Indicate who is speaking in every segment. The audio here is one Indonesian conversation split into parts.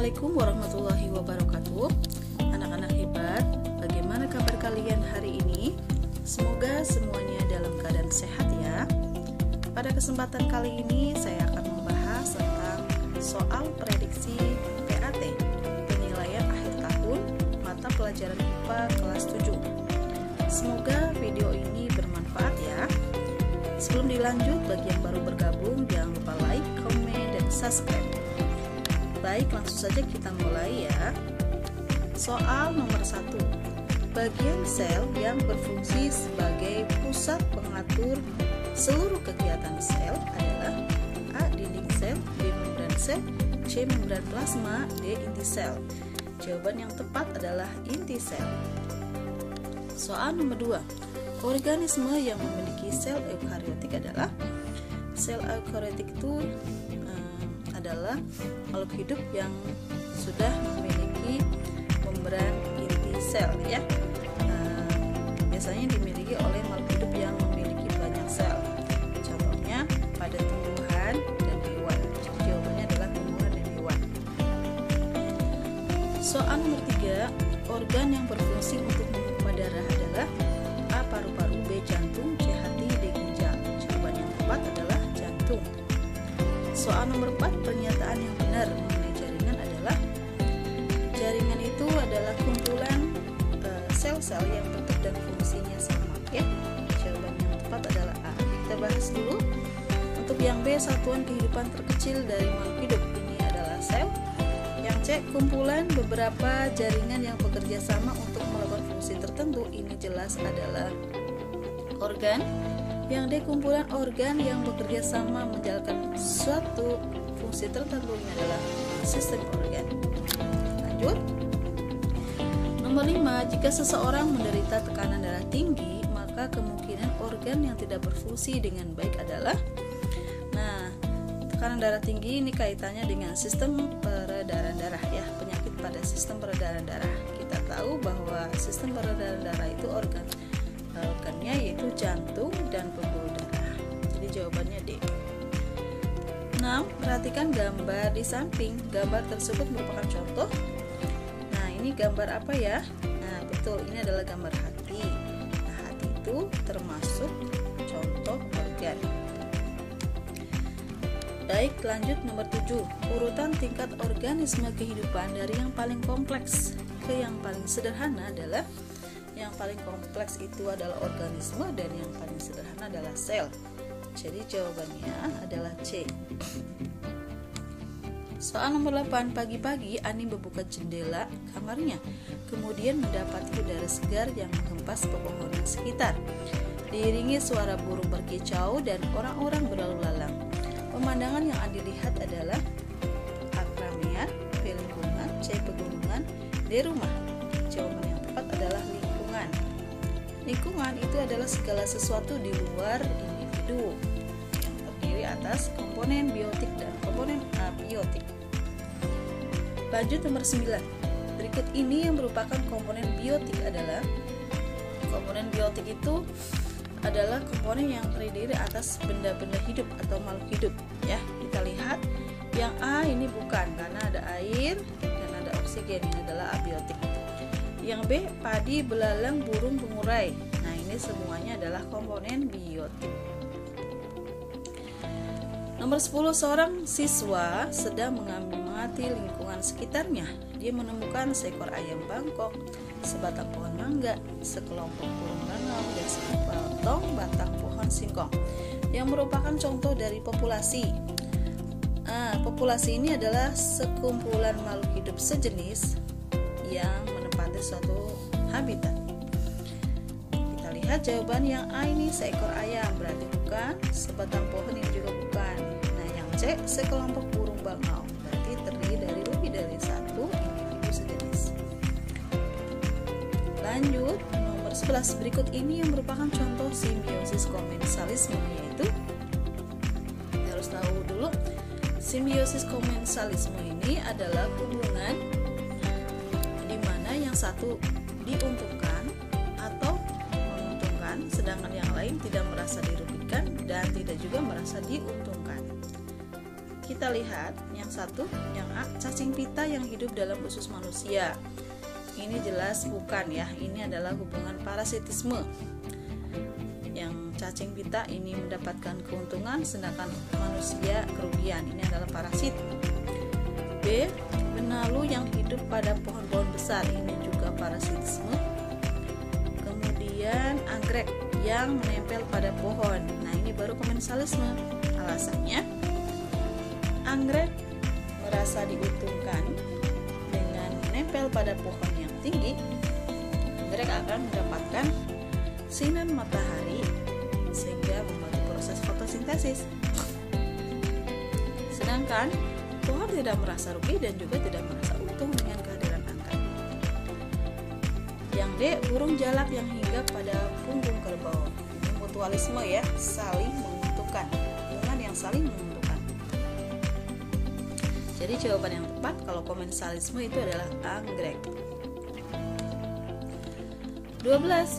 Speaker 1: Assalamualaikum warahmatullahi wabarakatuh. Anak-anak hebat, bagaimana kabar kalian hari ini? Semoga semuanya dalam keadaan sehat ya. Pada kesempatan kali ini saya akan membahas tentang soal prediksi PAT, penilaian akhir tahun mata pelajaran IPA kelas 7. Semoga video ini bermanfaat ya. Sebelum dilanjut, bagi yang baru bergabung jangan lupa like, komen, dan subscribe. Baik, langsung saja kita mulai ya. Soal nomor 1. Bagian sel yang berfungsi sebagai pusat pengatur seluruh kegiatan sel adalah A. Dinding sel, B. Membran sel, C. Membran plasma, D. Inti sel. Jawaban yang tepat adalah inti sel. Soal nomor 2. Organisme yang memiliki sel eukariotik adalah sel eukariotik itu adalah makhluk hidup yang sudah memiliki membran inti sel ya. Biasanya dimiliki oleh makhluk hidup yang memiliki banyak sel. Contohnya pada tumbuhan dan hewan. Jadi jawabannya adalah tumbuhan dan hewan. Soal nomor 3, organ yang berfungsi untuk memompa darah adalah A. Paru-paru, B. Jantung, C. Hati, D. ginjal. Jawaban yang tepat adalah jantung. Soal nomor 4, pernyataan yang benar mengenai jaringan adalah jaringan itu adalah kumpulan sel-sel yang bentuk dan fungsinya sama ya. Jawaban yang tepat adalah A. Kita bahas dulu. Untuk yang B, satuan kehidupan terkecil dari makhluk hidup, ini adalah sel. Yang C, kumpulan beberapa jaringan yang bekerja sama untuk melakukan fungsi tertentu, ini jelas adalah organ. Yang D, kumpulan organ yang bekerja sama menjalankan suatu fungsi tertentu, ini adalah sistem organ. Lanjut. Nomor 5, jika seseorang menderita tekanan darah tinggi, maka kemungkinan organ yang tidak berfungsi dengan baik adalah tekanan darah tinggi ini kaitannya dengan sistem peredaran darah ya, penyakit pada sistem peredaran darah. Kita tahu bahwa sistem peredaran darah itu organnya yaitu jantung dan pembuluh darah. Jadi jawabannya D. 6. Perhatikan gambar di samping. Gambar tersebut merupakan contoh. Nah, ini gambar apa ya? Nah, betul, ini adalah gambar hati. Nah, hati itu termasuk contoh organ. Baik, lanjut nomor 7. Urutan tingkat organisme kehidupan dari yang paling kompleks ke yang paling sederhana adalah yang paling kompleks itu adalah organisme dan yang paling sederhana adalah sel. Jadi jawabannya adalah C. Soal nomor 8. Pagi-pagi Ani membuka jendela kamarnya, kemudian mendapati udara segar yang menghempas pepohonan sekitar. Diiringi suara burung berkicau dan orang-orang berlalu lalang. Pemandangan yang Ani lihat adalah A. Keramaian, B. Lingkungan, C. Pegunungan, D. Rumah. Jawaban yang tepat adalah lingkungan. Lingkungan itu adalah segala sesuatu di luar individu yang terdiri atas komponen biotik dan komponen abiotik. Lanjut nomor 9. Berikut ini yang merupakan komponen biotik adalah komponen biotik itu adalah komponen yang terdiri atas benda-benda hidup atau makhluk hidup ya. Kita lihat yang A ini bukan, karena ada air dan ada oksigen, ini adalah abiotik. Yang B, padi, belalang, burung, pengurai. Nah, ini semuanya adalah komponen biotik. Nomor 10, seorang siswa sedang mengamati lingkungan sekitarnya. Dia menemukan seekor ayam bangkok, sebatang pohon mangga, sekelompok burung bangau, dan sepotong batang pohon singkong yang merupakan contoh dari populasi. Populasi ini adalah sekumpulan makhluk hidup sejenis yang menempati suatu habitat. Kita lihat jawaban yang A ini seekor ayam, berarti bukan. Sebatang pohon ini juga bukan. Nah, yang C sekelompok burung bangau, berarti terdiri dari lebih dari satu individu sejenis. Lanjut nomor 11. Berikut ini yang merupakan contoh simbiosis komensalisme, yaitu kita harus tahu dulu simbiosis komensalisme ini adalah hubungan di mana yang satu diuntungkan atau menguntungkan sedangkan yang lain tidak merasa dirugikan dan tidak juga merasa diuntungkan. kita lihat yang satu, yang A, cacing pita yang hidup dalam usus manusia. Ini jelas bukan ya, ini adalah hubungan parasitisme. Yang cacing pita ini mendapatkan keuntungan sedangkan manusia kerugian. Ini adalah parasit. B, benalu yang hidup pada pohon-pohon besar. Ini juga parasitisme. Kemudian anggrek yang menempel pada pohon. Nah, ini baru komensalisme. Alasannya, anggrek merasa diuntungkan dengan menempel pada pohon yang tinggi. Anggrek akan mendapatkan sinar matahari sehingga membantu proses fotosintesis. Sedangkan pohon tidak merasa rugi dan juga tidak merasa untung dengan kehadiran anggrek. Yang D, burung jalak yang hinggap pada punggung kerbau. Ini mutualisme ya, saling menguntungkan, hubungan yang saling menguntungkan. Jadi jawaban yang tepat kalau komensalisme itu adalah anggrek. 12.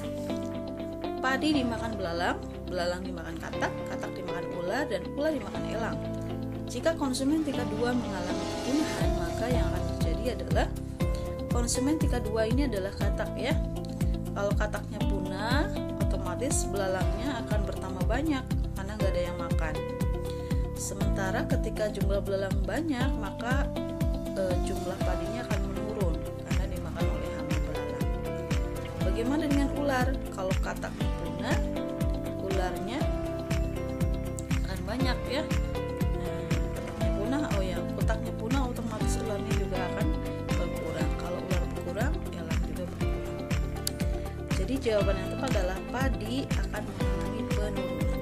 Speaker 1: Padi dimakan belalang, belalang dimakan katak, katak dimakan ular, dan ular dimakan elang. Jika konsumen tingkat 2 mengalami kepunahan, maka yang akan terjadi adalah konsumen tingkat 2 ini adalah katak ya. Kalau kataknya punah, otomatis belalangnya akan bertambah banyak karena nggak ada yang makan. Sementara ketika jumlah belalang banyak, maka jumlah padinya akan menurun karena dimakan oleh hama belalang. Bagaimana dengan ular? Kalau kataknya punah, ularnya akan banyak ya. Kotaknya punah, otomatis ularnya juga akan berkurang. Kalau ular berkurang, elang juga berkurang. Jadi jawaban yang tepat adalah padi akan mengalami penurunan.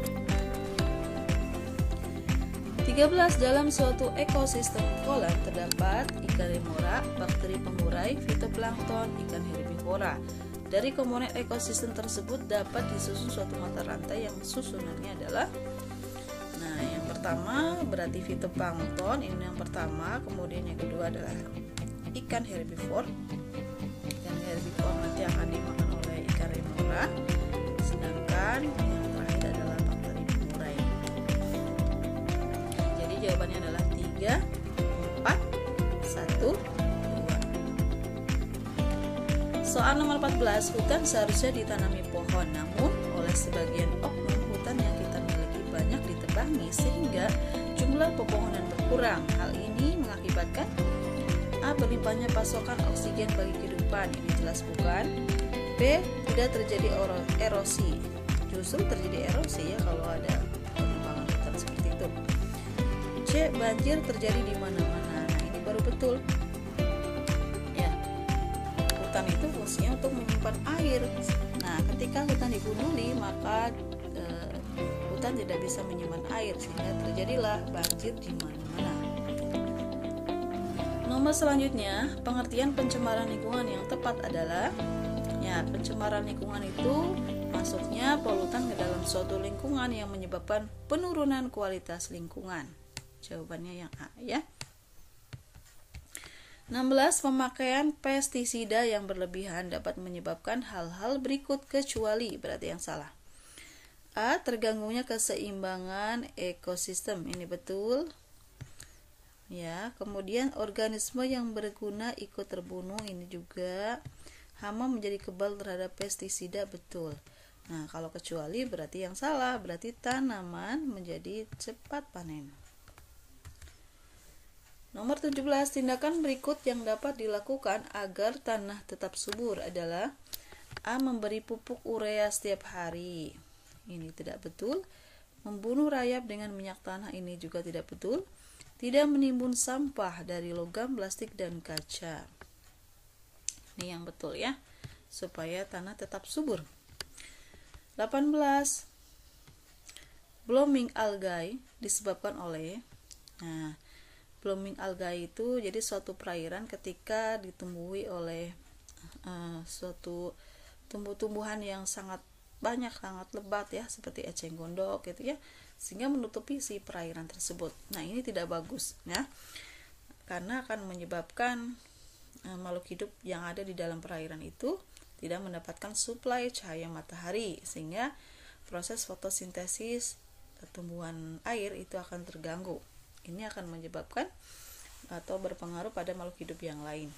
Speaker 1: 13. Dalam suatu ekosistem kolam terdapat ikan remora, bakteri pengurai, fitoplankton, ikan herbivora. Dari komponen ekosistem tersebut dapat disusun suatu mata rantai yang susunannya adalah, yang pertama berarti fitoplankton, ini yang pertama. Kemudian yang kedua adalah ikan herbivor. Ikan herbivor nanti akan dimakan oleh ikan remora. Sedangkan yang terakhir adalah bakteri pengurai. Jadi jawabannya adalah 3, 4, 1, 2. Soal nomor 14, hutan seharusnya ditanami pohon, namun oleh sebagian oknum hutan yang kita miliki banyak ditebangi sehingga jumlah pepohonan berkurang. Hal ini mengakibatkan A. Berlimpahnya pasokan oksigen bagi kehidupan. Ini jelas bukan. B. Tidak terjadi erosi. Justru terjadi erosi ya kalau ada penebangan hutan seperti itu. C. Banjir terjadi di mana-mana. Nah, ini baru betul. Ya, hutan itu fungsinya untuk menyimpan air. Nah, ketika hutan digunduli maka hutan tidak bisa menyimpan air sehingga terjadilah banjir di mana-mana. Nomor selanjutnya, pengertian pencemaran lingkungan yang tepat adalah pencemaran lingkungan itu masuknya polutan ke dalam suatu lingkungan yang menyebabkan penurunan kualitas lingkungan. Jawabannya yang A ya. 16. Pemakaian pestisida yang berlebihan dapat menyebabkan hal-hal berikut kecuali, berarti yang salah. A. Terganggunya keseimbangan ekosistem. Ini betul. Ya, kemudian organisme yang berguna ikut terbunuh. Ini juga. Hama menjadi kebal terhadap pestisida. Betul. Nah, kalau kecuali berarti yang salah. Berarti tanaman menjadi cepat panen. Nomor 17. Tindakan berikut yang dapat dilakukan agar tanah tetap subur adalah A. Memberi pupuk urea setiap hari. Ini tidak betul. Membunuh rayap dengan minyak tanah. Ini juga tidak betul. Tidak menimbun sampah dari logam, plastik, dan kaca. Ini yang betul ya, supaya tanah tetap subur. 18. Blooming algae disebabkan oleh, blooming algae itu jadi suatu perairan ketika ditumbuhi oleh suatu tumbuh-tumbuhan yang sangat banyak, sangat lebat ya, seperti eceng gondok gitu ya, sehingga menutupi si perairan tersebut. Nah, ini tidak bagus ya, karena akan menyebabkan makhluk hidup yang ada di dalam perairan itu tidak mendapatkan suplai cahaya matahari, sehingga proses fotosintesis tumbuhan air itu akan terganggu. Ini akan menyebabkan atau berpengaruh pada makhluk hidup yang lain.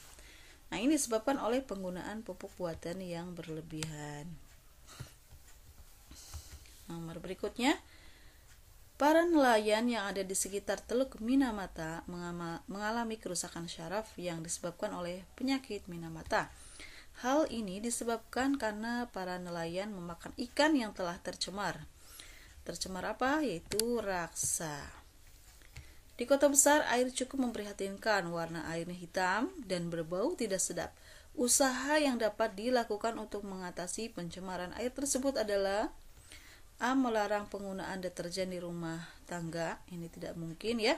Speaker 1: Nah, ini disebabkan oleh penggunaan pupuk buatan yang berlebihan. Nomor berikutnya, para nelayan yang ada di sekitar Teluk Minamata mengalami kerusakan syaraf yang disebabkan oleh penyakit Minamata. Hal ini disebabkan karena para nelayan memakan ikan yang telah tercemar. Tercemar apa? Yaitu raksa. Di kota besar, air cukup memprihatinkan, warna airnya hitam dan berbau tidak sedap. Usaha yang dapat dilakukan untuk mengatasi pencemaran air tersebut adalah A. Melarang penggunaan deterjen di rumah tangga. Ini tidak mungkin ya.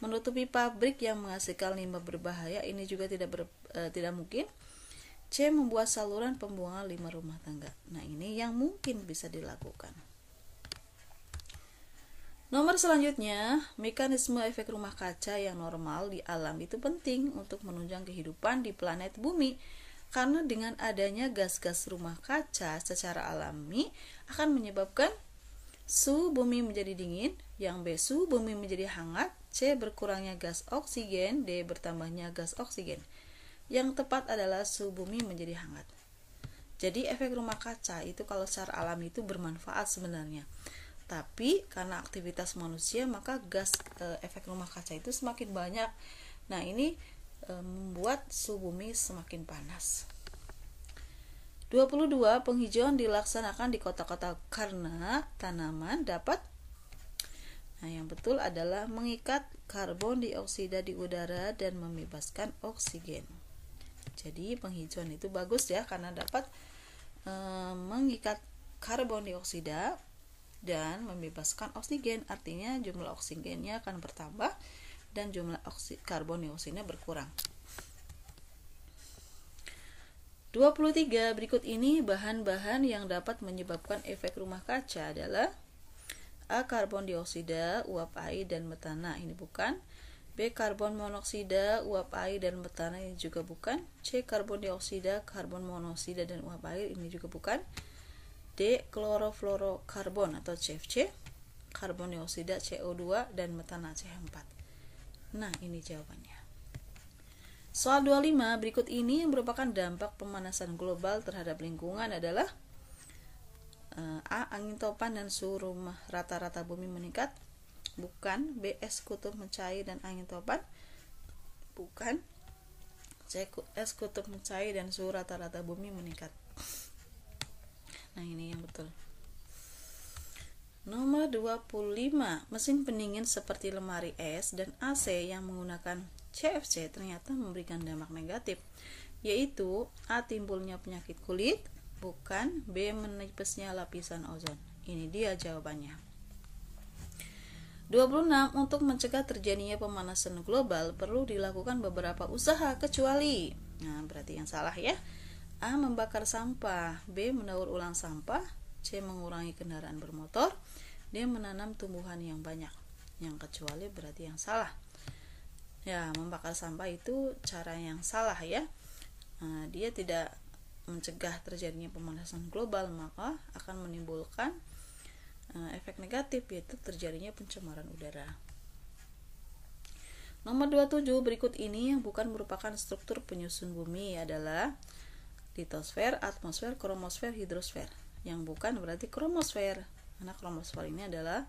Speaker 1: Menutupi pabrik yang menghasilkan limbah berbahaya. Ini juga tidak mungkin. C. Membuat saluran pembuangan limbah rumah tangga. Nah, ini yang mungkin bisa dilakukan. Nomor selanjutnya, mekanisme efek rumah kaca yang normal di alam itu penting untuk menunjang kehidupan di planet bumi. Karena dengan adanya gas-gas rumah kaca secara alami akan menyebabkan suhu bumi menjadi dingin, yang B. Suhu bumi menjadi hangat, C. Berkurangnya gas oksigen, D. Bertambahnya gas oksigen. Yang tepat adalah suhu bumi menjadi hangat. Jadi efek rumah kaca itu kalau secara alami itu bermanfaat sebenarnya. Tapi karena aktivitas manusia maka gas efek rumah kaca itu semakin banyak. Nah, ini membuat suhu bumi semakin panas. 22. Penghijauan dilaksanakan di kota-kota karena tanaman dapat yang betul adalah mengikat karbon dioksida di udara dan membebaskan oksigen. Jadi penghijauan itu bagus ya karena dapat mengikat karbon dioksida dan membebaskan oksigen. Artinya jumlah oksigennya akan bertambah dan jumlah karbon dioksida berkurang. 23. Berikut ini bahan-bahan yang dapat menyebabkan efek rumah kaca adalah A. Karbon dioksida, uap air, dan metana. Ini bukan. B. Karbon monoksida, uap air, dan metana. Ini juga bukan. C. Karbon dioksida, karbon monoksida, dan uap air. Ini juga bukan. D. Klorofluorokarbon atau CFC, karbon dioksida CO2, dan metana CH4. Nah, ini jawabannya. Soal 25, berikut ini yang merupakan dampak pemanasan global terhadap lingkungan adalah A. Angin topan dan suhu rumah rata-rata bumi meningkat. Bukan. B. Es kutub mencair dan angin topan. Bukan. C. Es kutub mencair dan suhu rata-rata bumi meningkat. Nah, ini yang betul. Nomor 25, mesin pendingin seperti lemari es dan AC yang menggunakan CFC ternyata memberikan dampak negatif, yaitu A. Timbulnya penyakit kulit. Bukan. B. Menipisnya lapisan ozon. Ini dia jawabannya. 26, untuk mencegah terjadinya pemanasan global perlu dilakukan beberapa usaha kecuali. Nah, berarti yang salah ya. A. Membakar sampah. B. Mendaur ulang sampah. C. Mengurangi kendaraan bermotor. D. Menanam tumbuhan yang banyak. Yang kecuali berarti yang salah. Ya, membakar sampah itu cara yang salah ya. Dia tidak mencegah terjadinya pemanasan global, maka akan menimbulkan efek negatif, yaitu terjadinya pencemaran udara. Nomor 27, berikut ini yang bukan merupakan struktur penyusun bumi adalah litosfer, atmosfer, kromosfer, hidrosfer. Yang bukan berarti kromosfer. Karena kromosfer ini adalah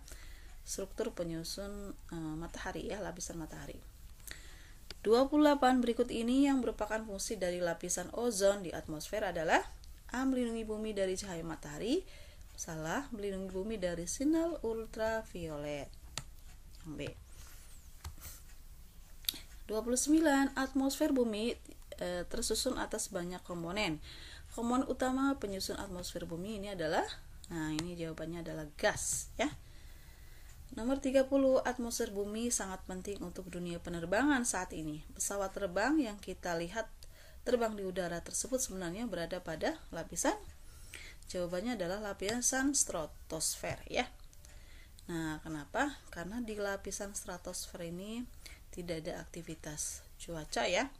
Speaker 1: struktur penyusun matahari ya, lapisan matahari. 28, berikut ini yang merupakan fungsi dari lapisan ozon di atmosfer adalah A. Melindungi bumi dari cahaya matahari. Salah. Melindungi bumi dari sinar ultraviolet. Yang B. 29, atmosfer bumi tersusun atas banyak komponen. Komponen utama penyusun atmosfer bumi ini adalah, nah ini jawabannya adalah gas ya. Nomor 30, atmosfer bumi sangat penting untuk dunia penerbangan saat ini. Pesawat terbang yang kita lihat terbang di udara tersebut sebenarnya berada pada lapisan, jawabannya adalah lapisan stratosfer ya. Nah, kenapa? Karena di lapisan stratosfer ini tidak ada aktivitas cuaca ya,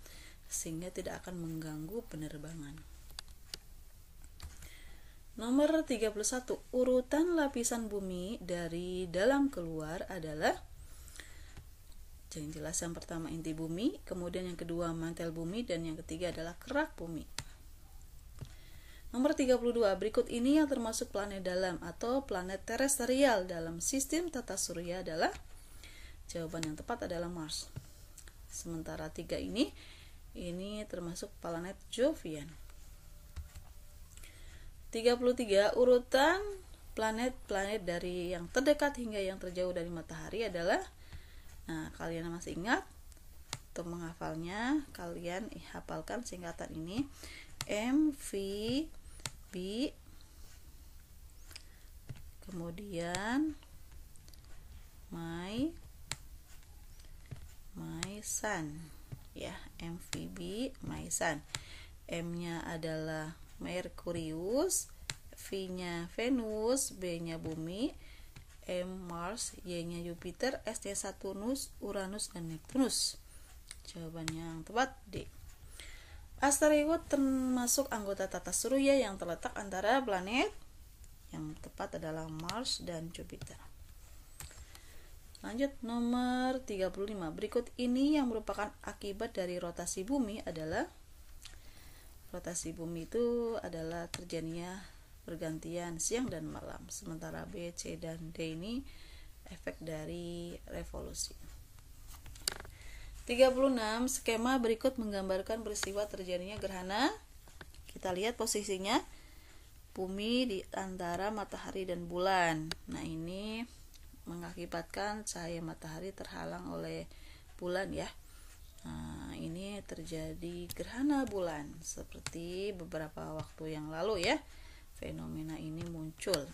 Speaker 1: sehingga tidak akan mengganggu penerbangan. Nomor 31, urutan lapisan bumi dari dalam keluar adalah Yang jelas yang pertama inti bumi, kemudian yang kedua mantel bumi, dan yang ketiga adalah kerak bumi. Nomor 32, berikut ini yang termasuk planet dalam atau planet terestrial dalam sistem tata surya adalah, jawaban yang tepat adalah Mars. Sementara 3 ini termasuk planet Jovian. 33, urutan planet-planet dari yang terdekat hingga yang terjauh dari matahari adalah, nah kalian masih ingat? Untuk menghafalnya, kalian hafalkan singkatan ini, MVB, kemudian my sun, ya, MVB my sun. M-nya adalah Merkurius, V-nya Venus, B-nya bumi, M Mars, Y-nya Jupiter, S-nya Saturnus, Uranus, dan Neptunus. Jawabannya yang tepat D. Asteroid termasuk anggota tata surya yang terletak antara planet, yang tepat adalah Mars dan Jupiter. Lanjut nomor 35. Berikut ini yang merupakan akibat dari rotasi bumi adalah, rotasi bumi itu adalah terjadinya pergantian siang dan malam. Sementara B, C, dan D ini efek dari revolusi. 36. Skema berikut menggambarkan peristiwa terjadinya gerhana. Kita lihat posisinya, bumi di antara matahari dan bulan. Nah, ini mengakibatkan cahaya matahari terhalang oleh bulan, ya. Nah, ini terjadi gerhana bulan seperti beberapa waktu yang lalu, ya. Fenomena ini muncul.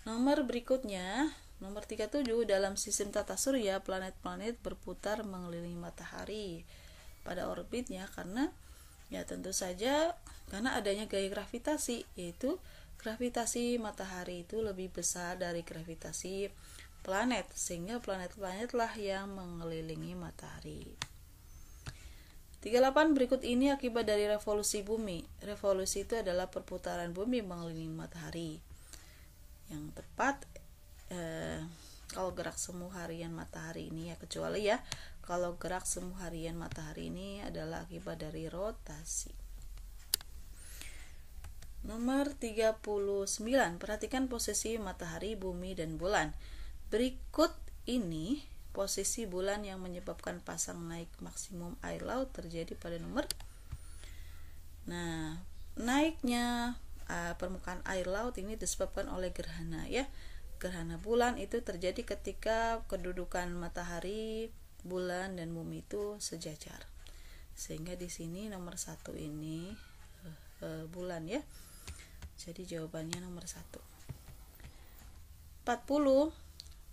Speaker 1: Nomor berikutnya, nomor 37, dalam sistem tata surya planet-planet berputar mengelilingi matahari pada orbitnya karena, ya tentu saja karena adanya gaya gravitasi, yaitu gravitasi matahari itu lebih besar dari gravitasi planet, sehingga planet-planetlah yang mengelilingi matahari. 38. Berikut ini akibat dari revolusi bumi. Revolusi itu adalah perputaran bumi mengelilingi matahari. Yang tepat, kalau gerak semu harian matahari ini, ya kecuali ya kalau gerak semu harian matahari ini adalah akibat dari rotasi. Nomor 39. Perhatikan posisi matahari, bumi, dan bulan. Berikut ini posisi bulan yang menyebabkan pasang naik maksimum air laut terjadi pada nomor. Nah, naiknya permukaan air laut ini disebabkan oleh gerhana, ya. Gerhana bulan itu terjadi ketika kedudukan matahari, bulan, dan bumi itu sejajar. Sehingga di sini nomor 1 ini bulan, ya. Jadi jawabannya nomor 1. 40.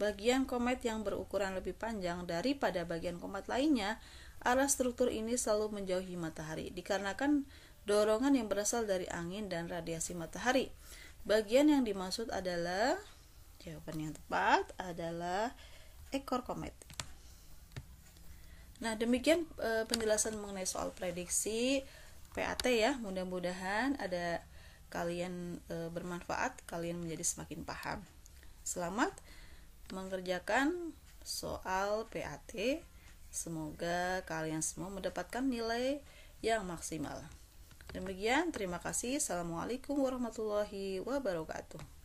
Speaker 1: Bagian komet yang berukuran lebih panjang daripada bagian komet lainnya, arah struktur ini selalu menjauhi matahari dikarenakan dorongan yang berasal dari angin dan radiasi matahari. Bagian yang dimaksud adalah, jawaban yang tepat adalah ekor komet. Nah, demikian penjelasan mengenai soal prediksi PAT, ya. Mudah-mudahan ada kalian bermanfaat, kalian menjadi semakin paham. Selamat mengerjakan soal PAT. Semoga kalian semua mendapatkan nilai yang maksimal. Demikian, terima kasih. Assalamualaikum warahmatullahi wabarakatuh.